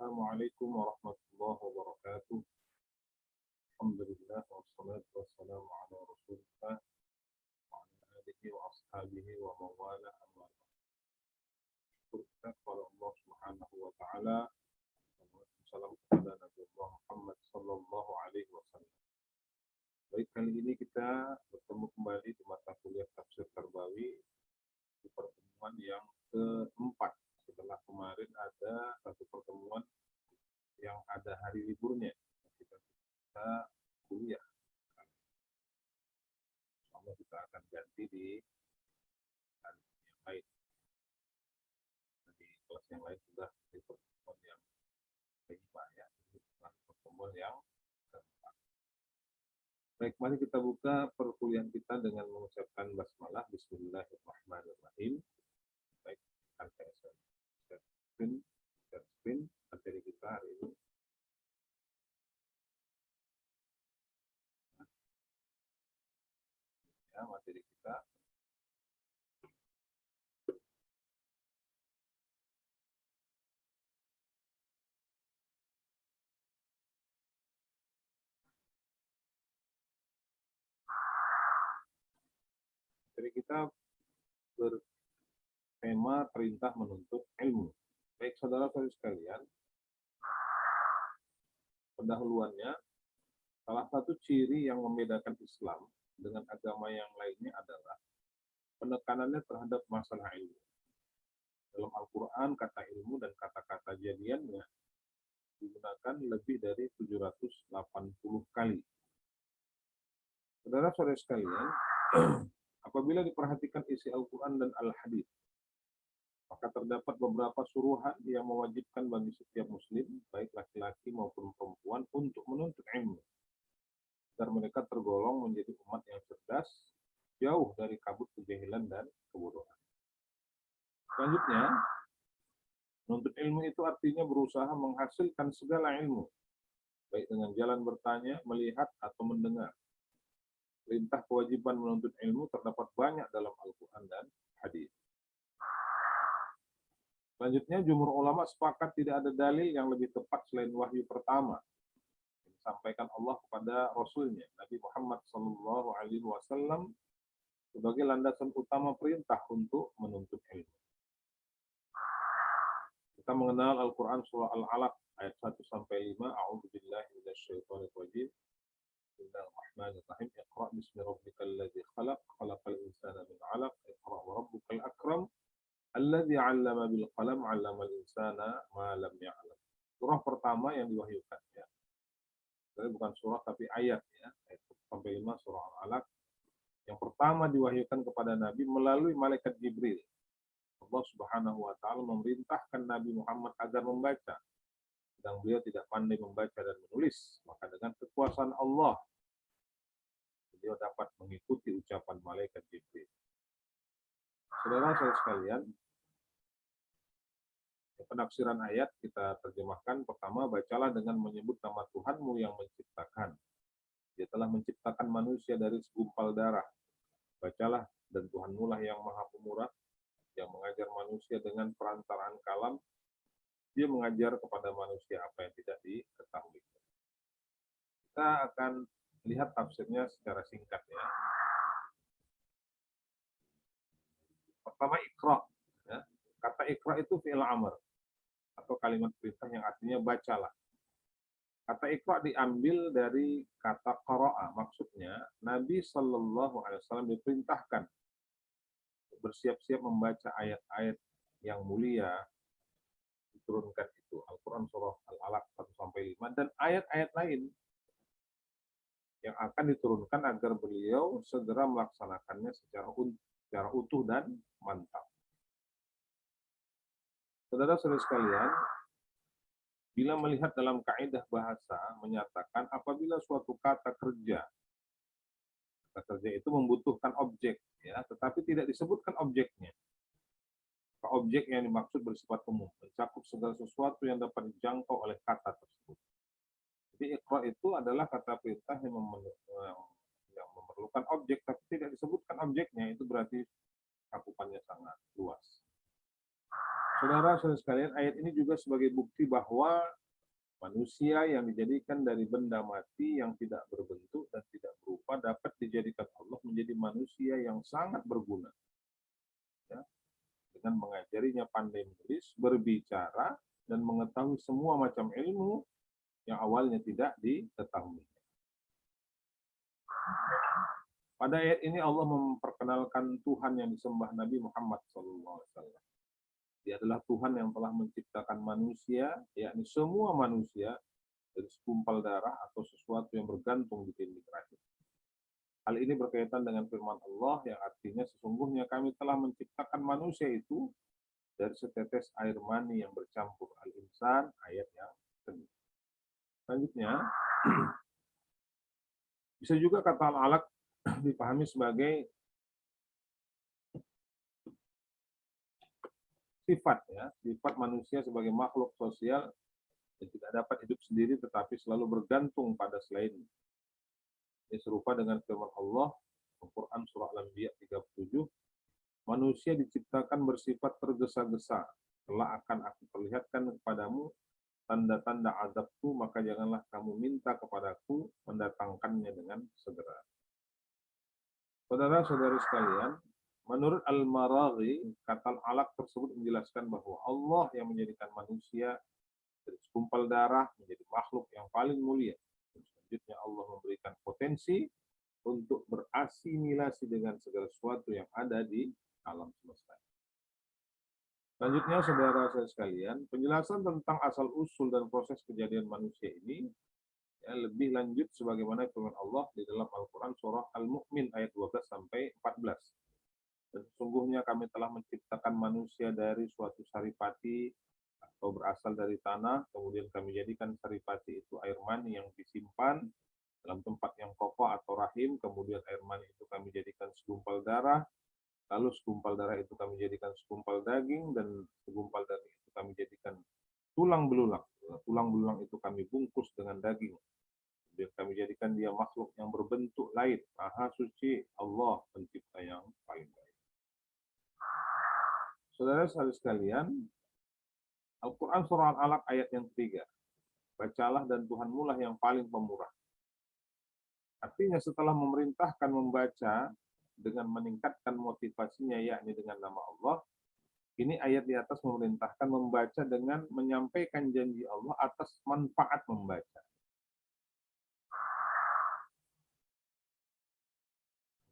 Assalamualaikum warahmatullahi wabarakatuh. Alhamdulillah wassalatu wassalamu ala Rasulillah wa ala alihi wa ashabihi wa mawala amma ba'd. Kita kepada Allah Subhanahu wa taala. Salam kepada Nabi Muhammad sallallahu alaihi wasallam. Baik, kali ini kita bertemu kembali di mata kuliah Tafsir Tarbawi di pertemuan yang keempat. Setelah kemarin ada satu pertemuan yang ada hari liburnya, kita kuliah. Insya kita akan ganti di hari yang lain. Di kelas yang lain sudah di pertemuan yang kelima ya, pertemuan yang keempat. Baik, mari kita buka perkuliahan kita dengan mengucapkan basmalah. Bismillahirrahmanirrahim. Baik, akan saya share screen materi kita hari ini. Ya, materi kita. Materi kita bertema perintah menuntut ilmu. Baik, saudara-saudari sekalian, pendahuluannya, salah satu ciri yang membedakan Islam dengan agama yang lainnya adalah penekanannya terhadap masalah ilmu. Dalam Al-Quran, kata ilmu dan kata-kata jadiannya digunakan lebih dari 780 kali. Saudara-saudari sekalian, apabila diperhatikan isi Al-Quran dan Al-Hadis, maka terdapat beberapa suruhan yang mewajibkan bagi setiap muslim, baik laki-laki maupun perempuan, untuk menuntut ilmu, agar mereka tergolong menjadi umat yang cerdas, jauh dari kabut kejahilan dan kebodohan. Selanjutnya, menuntut ilmu itu artinya berusaha menghasilkan segala ilmu, baik dengan jalan bertanya, melihat, atau mendengar. Perintah kewajiban menuntut ilmu terdapat banyak dalam Al-Quran dan Hadis. Selanjutnya, jumhur ulama sepakat tidak ada dalil yang lebih tepat selain wahyu pertama yang disampaikan Allah kepada Rasulnya, Nabi Muhammad SAW, sebagai landasan utama perintah untuk menuntut ilmu. Kita mengenal Al-Quran surah Al-Alaq ayat 1-5. A'udzubillahi minasyaitonirrajim. Bismillahirrahmanirrahim. Iqra' bismi rabbikal ladzi khalaq, khalaqal insana min 'alaq, iqra' wa rabbukal akram, alladzi 'allama bil qalam, 'allamal insana ma lam ya'lam. Surah pertama yang diwahyukan ya. Jadi bukan surah tapi ayat ya. Ayat 1-5 surah Al-Alaq. Yang pertama diwahyukan kepada Nabi melalui malaikat Jibril. Allah Subhanahu wa taala memerintahkan Nabi Muhammad agar membaca, sedang beliau tidak pandai membaca dan menulis. Maka dengan kekuasaan Allah, beliau dapat mengikuti ucapan malaikat Jibril. Saudara-saudara sekalian, penafsiran ayat kita terjemahkan. Pertama, bacalah dengan menyebut nama Tuhanmu yang menciptakan. Dia telah menciptakan manusia dari segumpal darah. Bacalah, dan Tuhanmu lah yang maha pemurah, yang mengajar manusia dengan perantaraan kalam. Dia mengajar kepada manusia apa yang tidak diketahui. Kita akan lihat tafsirnya secara singkat ya. Pertama, Iqra. Ya. Kata Iqra itu fi'il amr, atau kalimat perintah yang artinya bacalah. Kata Iqra diambil dari kata qara'a. Maksudnya, Nabi Shallallahu Alaihi Wasallam diperintahkan bersiap-siap membaca ayat-ayat yang mulia diturunkan itu. Al-Quran surah Al-Alaq 1-5 dan ayat-ayat lain yang akan diturunkan agar beliau segera melaksanakannya secara utuh dan mantap. Saudara-saudara sekalian, bila melihat dalam kaidah bahasa menyatakan apabila suatu kata kerja itu membutuhkan objek, ya, tetapi tidak disebutkan objeknya. Objek yang dimaksud bersifat umum, mencakup segala sesuatu yang dapat dijangkau oleh kata tersebut. Jadi Iqra itu adalah kata perintah yang memerlukan objek, tapi tidak disebutkan objeknya, itu berarti cakupannya sangat luas. Saudara-saudara sekalian, ayat ini juga sebagai bukti bahwa manusia yang dijadikan dari benda mati yang tidak berbentuk dan tidak berupa dapat dijadikan Allah menjadi manusia yang sangat berguna. Ya, dengan mengajarinya pandai menulis, berbicara, dan mengetahui semua macam ilmu yang awalnya tidak diketahui. Pada ayat ini Allah memperkenalkan Tuhan yang disembah Nabi Muhammad SAW. Dia adalah Tuhan yang telah menciptakan manusia, yakni semua manusia, dari segumpal darah atau sesuatu yang bergantung di dinding rahim. Hal ini berkaitan dengan firman Allah yang artinya sesungguhnya kami telah menciptakan manusia itu dari setetes air mani yang bercampur. Al-Insan ayat yang kedua. Selanjutnya, bisa juga kata al-alaq dipahami sebagai sifat, ya, sifat manusia sebagai makhluk sosial yang tidak dapat hidup sendiri tetapi selalu bergantung pada selainnya. Ini serupa dengan firman Allah Al-Quran surah Al-Anbiya 37, manusia diciptakan bersifat tergesa-gesa, telah akan aku perlihatkan kepadamu tanda-tanda azabku, maka janganlah kamu minta kepadaku mendatangkannya dengan segera. Saudara-saudari sekalian, menurut Al-Maraghi, kata al-alaq tersebut menjelaskan bahwa Allah yang menjadikan manusia dari segumpal darah menjadi makhluk yang paling mulia. Selanjutnya Allah memberikan potensi untuk berasimilasi dengan segala sesuatu yang ada di alam semesta. Selanjutnya, saudara-saudara sekalian, penjelasan tentang asal-usul dan proses kejadian manusia ini ya, lebih lanjut sebagaimana firman Allah di dalam Al-Quran surah Al-Mu'min ayat 12 sampai 14. Dan sesungguhnya kami telah menciptakan manusia dari suatu saripati atau berasal dari tanah, kemudian kami jadikan saripati itu air mani yang disimpan dalam tempat yang kokoh atau rahim, kemudian air mani itu kami jadikan segumpal darah, lalu segumpal darah itu kami jadikan segumpal daging, dan segumpal daging itu kami jadikan tulang belulang. Tulang belulang itu kami bungkus dengan daging. Kemudian kami jadikan dia makhluk yang berbentuk lain. Maha suci Allah pencipta yang paling baik. Saudara-saudari sekalian, Al-Quran surah Al-Alaq ayat yang ketiga. Bacalah dan Tuhanmu lah yang paling pemurah. Artinya setelah memerintahkan membaca dengan meningkatkan motivasinya yakni dengan nama Allah, ini ayat di atas memerintahkan membaca dengan menyampaikan janji Allah atas manfaat membaca.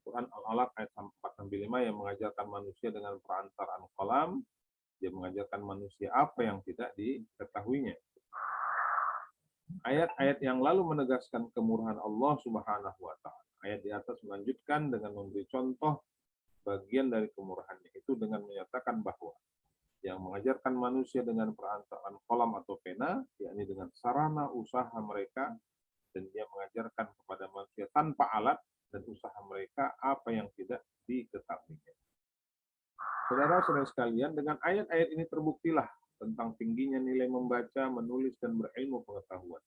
Quran Al-Alaq ayat 4-5 yang mengajarkan manusia dengan perantaraan qalam, dia mengajarkan manusia apa yang tidak diketahuinya. Ayat-ayat yang lalu menegaskan kemurahan Allah Subhanahu wa Ta'ala. Ayat di atas melanjutkan dengan memberi contoh bagian dari kemurahannya itu dengan menyatakan bahwa yang mengajarkan manusia dengan perantaraan kolam atau pena, yakni dengan sarana usaha mereka, dan dia mengajarkan kepada manusia tanpa alat dan usaha mereka apa yang tidak diketahuinya. Saudara-saudara sekalian, dengan ayat-ayat ini terbuktilah tentang tingginya nilai membaca, menulis, dan berilmu pengetahuan.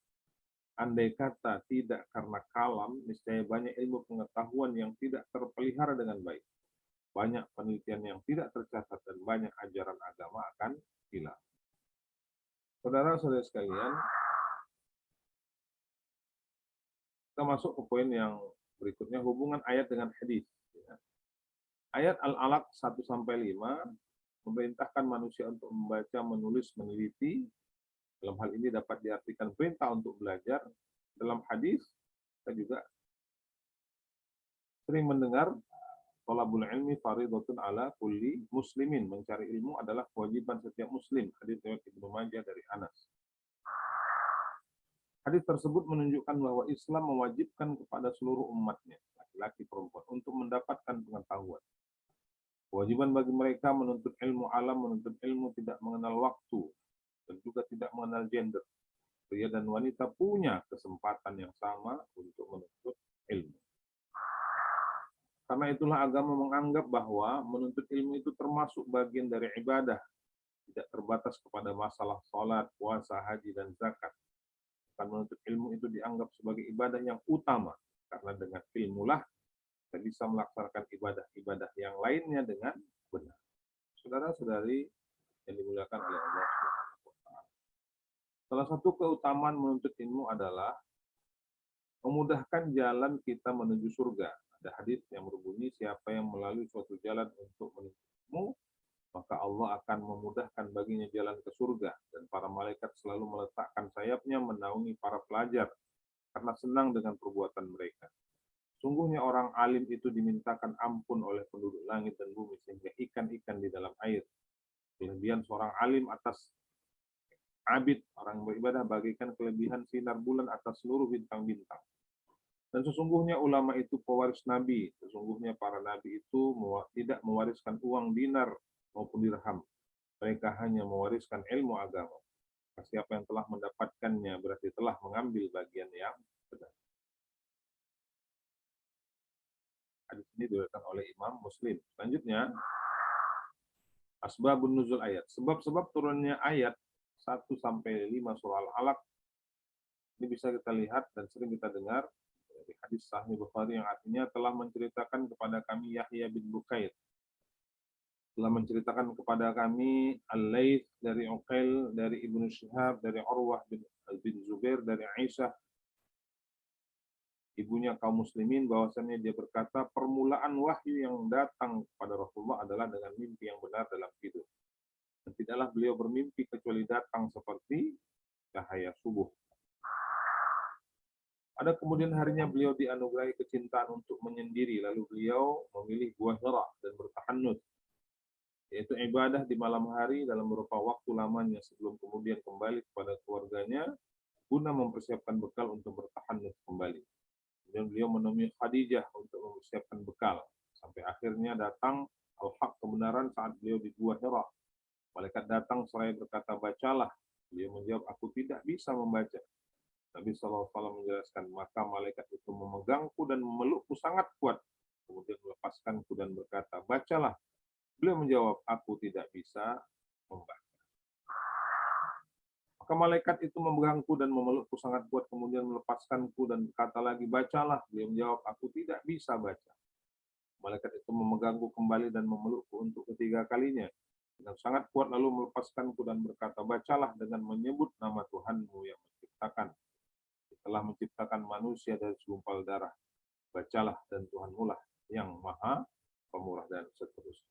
Andai kata tidak karena kalam, niscaya banyak ilmu pengetahuan yang tidak terpelihara dengan baik. Banyak penelitian yang tidak tercatat dan banyak ajaran agama akan hilang. Saudara-saudara sekalian, kita masuk ke poin yang berikutnya, hubungan ayat dengan hadis. Ayat Al-Alaq 1-5 memerintahkan manusia untuk membaca, menulis, meneliti. Dalam hal ini dapat diartikan perintah untuk belajar. Dalam hadis, kita juga sering mendengar thalabul ilmi fardhatun ala kulli muslimin. Mencari ilmu adalah kewajiban setiap muslim. Hadis riwayat Ibnu Majah dari Anas. Hadis tersebut menunjukkan bahwa Islam mewajibkan kepada seluruh umatnya, laki-laki perempuan, untuk mendapatkan pengetahuan. Kewajiban bagi mereka menuntut ilmu alam, menuntut ilmu tidak mengenal waktu, dan juga tidak mengenal gender. Pria dan wanita punya kesempatan yang sama untuk menuntut ilmu. Karena itulah agama menganggap bahwa menuntut ilmu itu termasuk bagian dari ibadah, tidak terbatas kepada masalah sholat, puasa, haji, dan zakat. Karena menuntut ilmu itu dianggap sebagai ibadah yang utama, karena dengan ilmulah kita bisa melaksanakan ibadah-ibadah yang lainnya dengan benar. Saudara-saudari yang dimuliakan oleh Allah Subhanahu wa taala. Salah satu keutamaan menuntut ilmu adalah memudahkan jalan kita menuju surga. Ada hadis yang berbunyi, siapa yang melalui suatu jalan untuk menuntut ilmu, maka Allah akan memudahkan baginya jalan ke surga, dan para malaikat selalu meletakkan sayapnya menaungi para pelajar karena senang dengan perbuatan mereka. Sungguhnya orang alim itu dimintakan ampun oleh penduduk langit dan bumi sehingga ikan-ikan di dalam air. Kelebihan seorang alim atas abid, orang beribadah, bagaikan kelebihan sinar bulan atas seluruh bintang-bintang. Dan sesungguhnya ulama itu pewaris Nabi. Sesungguhnya para Nabi itu tidak mewariskan uang dinar maupun dirham. Mereka hanya mewariskan ilmu agama. Siapa yang telah mendapatkannya berarti telah mengambil bagian yang benar. Hadis ini diriwayatkan oleh Imam Muslim. Selanjutnya, asbabun nuzul ayat. Sebab-sebab turunnya ayat 1 sampai 5 surah Al-Alaq ini bisa kita lihat dan sering kita dengar dari hadis Sahih Bukhari yang artinya telah menceritakan kepada kami Yahya bin Bukair, telah menceritakan kepada kami Al-Laits dari Uqail, dari Ibnu Syihab, dari Urwah bin Zubair, dari Aisyah, ibunya kaum muslimin, bahwasannya dia berkata, permulaan wahyu yang datang kepada Rasulullah adalah dengan mimpi yang benar dalam tidur. Dan tidaklah beliau bermimpi kecuali datang seperti cahaya subuh. Ada kemudian harinya beliau dianugerahi kecintaan untuk menyendiri, lalu beliau memilih buah Hira dan bertahannud, yaitu ibadah di malam hari dalam beberapa waktu lamanya sebelum kemudian kembali kepada keluarganya guna mempersiapkan bekal untuk bertahannud kembali. Kemudian beliau menemui Khadijah untuk mempersiapkan bekal, sampai akhirnya datang al-haq, kebenaran, saat beliau di Gua Hira. Malaikat datang seraya berkata, bacalah. Beliau menjawab, aku tidak bisa membaca. Nabi SAW menjelaskan, maka malaikat itu memegangku dan memelukku sangat kuat, kemudian melepaskanku dan berkata, bacalah. Beliau menjawab, aku tidak bisa membaca. Maka malaikat itu memegangku dan memelukku sangat kuat, kemudian melepaskanku dan berkata lagi, bacalah. Beliau menjawab, aku tidak bisa baca. Malaikat itu memegangku kembali dan memelukku untuk ketiga kalinya dengan sangat kuat, lalu melepaskanku dan berkata, bacalah dengan menyebut nama Tuhanmu yang menciptakan. Telah menciptakan manusia dari segumpal darah. Bacalah, dan Tuhanmu lah yang maha pemurah, dan seterusnya.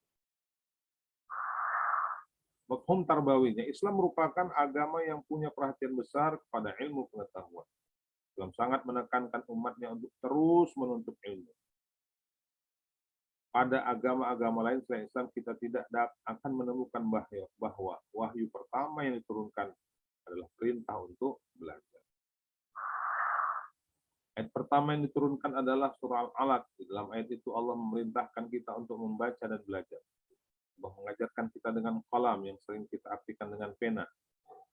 Mafhum tarbawinya, Islam merupakan agama yang punya perhatian besar kepada ilmu pengetahuan. Islam sangat menekankan umatnya untuk terus menuntut ilmu. Pada agama-agama lain selain Islam, kita tidak akan menemukan bahwa wahyu pertama yang diturunkan adalah perintah untuk belajar. Ayat pertama yang diturunkan adalah surah Al-Alaq. Di dalam ayat itu Allah memerintahkan kita untuk membaca dan belajar. Allah mengajarkan kita dengan qalam yang sering kita artikan dengan pena.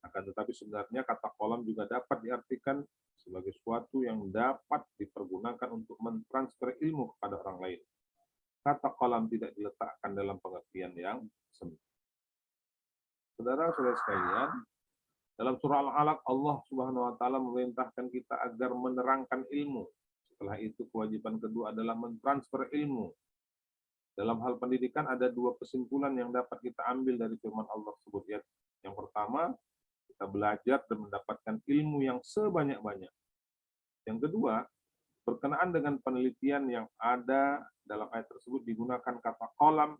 Akan tetapi sebenarnya kata qalam juga dapat diartikan sebagai sesuatu yang dapat dipergunakan untuk mentransfer ilmu kepada orang lain. Kata qalam tidak diletakkan dalam pengertian yang sempit. Saudara-saudara sekalian, dalam surah Al-Alaq Allah Subhanahu wa taala memerintahkan kita agar menerangkan ilmu. Setelah itu kewajiban kedua adalah mentransfer ilmu. Dalam hal pendidikan ada dua kesimpulan yang dapat kita ambil dari firman Allah tersebut. Yang pertama, kita belajar dan mendapatkan ilmu yang sebanyak-banyak. Yang kedua, berkenaan dengan penelitian yang ada dalam ayat tersebut digunakan kata qalam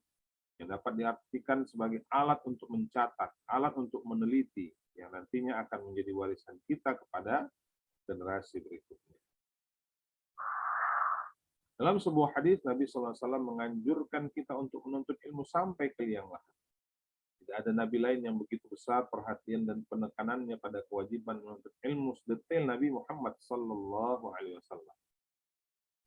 yang dapat diartikan sebagai alat untuk mencatat, alat untuk meneliti, yang nantinya akan menjadi warisan kita kepada generasi berikutnya. Dalam sebuah hadis, Nabi SAW menganjurkan kita untuk menuntut ilmu sampai ke liang lahat. Tidak ada Nabi lain yang begitu besar perhatian dan penekanannya pada kewajiban menuntut ilmu sedetail Nabi Muhammad SAW.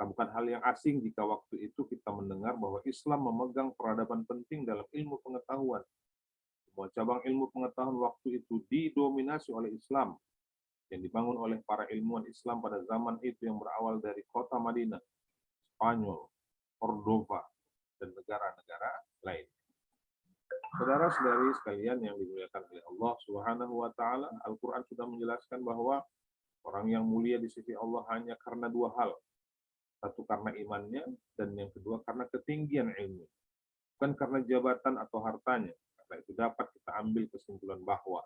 Bukan hal yang asing jika waktu itu kita mendengar bahwa Islam memegang peradaban penting dalam ilmu pengetahuan. Semua cabang ilmu pengetahuan waktu itu didominasi oleh Islam, yang dibangun oleh para ilmuwan Islam pada zaman itu yang berawal dari kota Madinah, Spanyol, Cordova, dan negara-negara lain. Saudara-saudari sekalian yang dimuliakan oleh Allah Subhanahu wa taala, Al-Qur'an sudah menjelaskan bahwa orang yang mulia di sisi Allah hanya karena dua hal. Satu karena imannya, dan yang kedua karena ketinggian ilmu. Bukan karena jabatan atau hartanya. Karena itu dapat kita ambil kesimpulan bahwa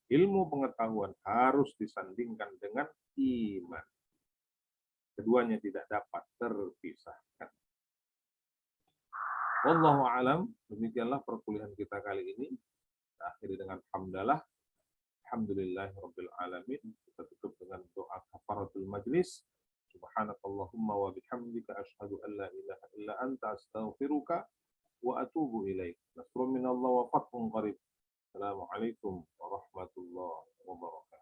ilmu pengetahuan harus disandingkan dengan iman. Keduanya tidak dapat terpisahkan. Wallahu a'lam. Demikianlah perkuliahan kita kali ini. Kita akhiri dengan hamdalah. Alhamdulillahirabbil alamin. Kita tutup dengan doa kafaratul majlis. Subhanakallahumma wa bihamdika asyhadu an la ilaha illa anta astaghfiruka wa atubu ilaik. Nasrun minallah wa fathun qarib. Assalamualaikum warahmatullahi wabarakatuh.